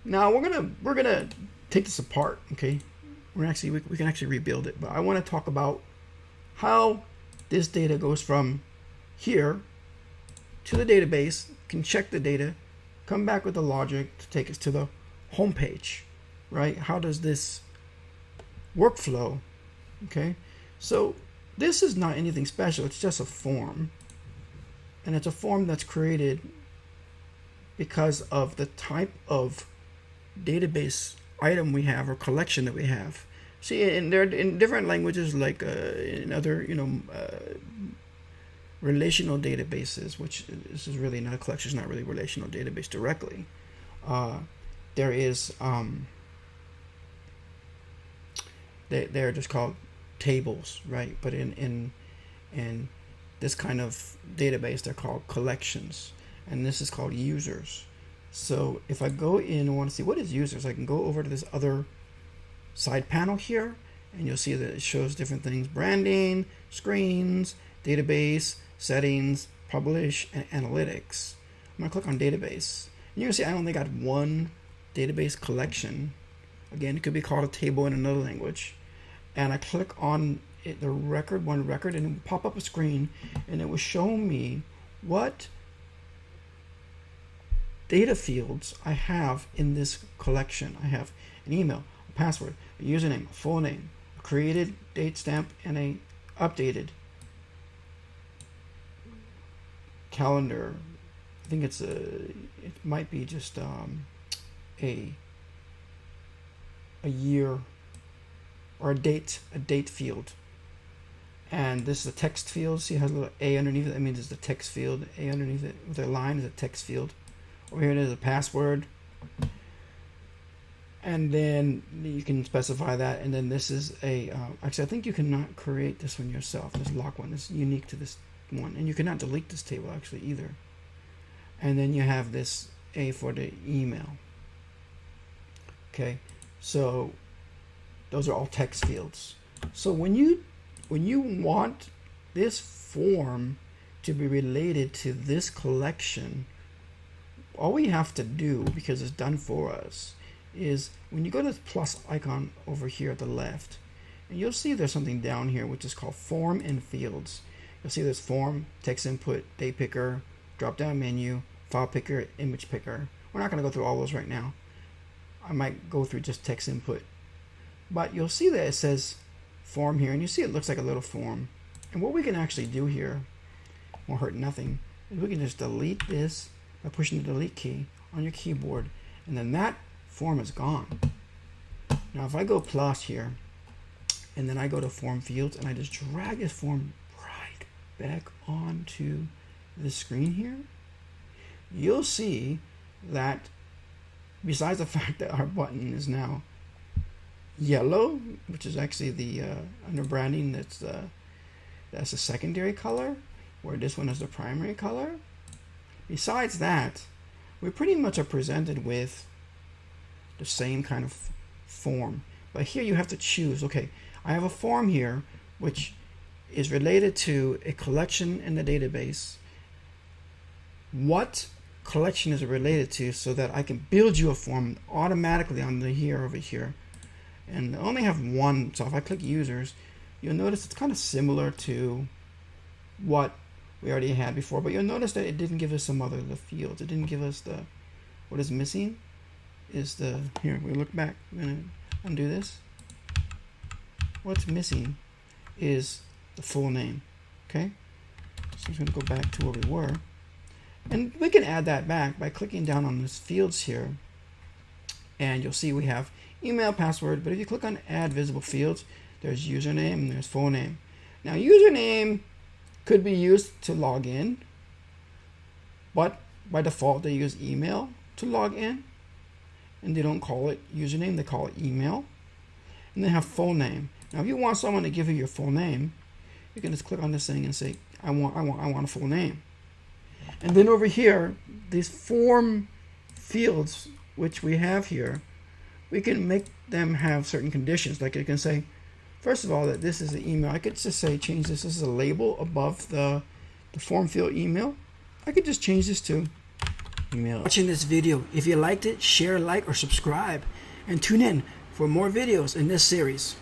Now we're gonna take this apart. Okay, we can actually rebuild it, but I want to talk about how this data goes from here to the database, can check the data, come back with the logic to take us to the home page, right? How does this workflow? Okay, so this is not anything special. It's just a form, and it's a form that's created because of the type of database item we have or collection that we have. See, in different languages, like in other relational databases, which this is really not a collection, it's not really a relational database directly. There is they're just called tables, right? But in this kind of database, they're called collections, and this is called users. So if I go in and want to see what is users, I can go over to this other side panel here, and you'll see that it shows different things: branding, screens, database, settings, publish, and analytics. I'm going to click on database. And you can see I only got one database collection. Again, it could be called a table in another language. And I click on it, the record, one record, and it will pop up a screen, and it will show me what data fields I have in this collection. I have an email, a password, a username, a full name, a created date stamp, and a updated calendar. I think it might be just a year or a date field. And this is a text field. See, it has a little A underneath it. That means it's the text field. A underneath it with a line is a text field. Over here it is a password. And then you can specify that. And then this is a, actually I think you cannot create this one yourself. This lock one is unique to this one. And you cannot delete this table actually either. And then you have this A for the email. Okay, so those are all text fields. So when you want this form to be related to this collection, all we have to do, because it's done for us, is when you go to the plus icon over here at the left, and you'll see there's something down here which is called form and fields. You'll see there's form, text input, date picker, drop down menu, file picker, image picker. We're not going to go through all those right now. I might go through just text input. But you'll see that it says form here, and you see it looks like a little form. And what we can actually do here, won't hurt nothing, is we can just delete this by pushing the delete key on your keyboard, and then that form is gone. Now if I go plus here, and then I go to form fields, and I just drag this form right back onto the screen here, you'll see that besides the fact that our button is now yellow, which is actually the under branding, that's a secondary color, where this one is the primary color. Besides that, we pretty much are presented with the same kind of form. But here you have to choose, okay, I have a form here which is related to a collection in the database. What collection is it related to, so that I can build you a form automatically on the here over here. And I only have one, so if I click users, you'll notice it's kind of similar to what we already had before, but you'll notice that it didn't give us some other the fields. It didn't give us the, what is missing is the, here we look back, I'm gonna undo this. What's missing is the full name. Okay, so I'm just gonna go back to where we were, and we can add that back by clicking down on these fields here, and you'll see we have email, password. But if you click on add visible fields, there's username and there's full name. Now username could be used to log in, but by default they use email to log in, and they don't call it username, they call it email. And they have full name. Now if you want someone to give you your full name, you can just click on this thing and say I want a full name. And then over here, these form fields which we have here, we can make them have certain conditions. Like you can say, first of all, that this is the email. I could just say change this. This is a label above the form field email. I could just change this to email. Watching this video. If you liked it, share, like, or subscribe. And tune in for more videos in this series.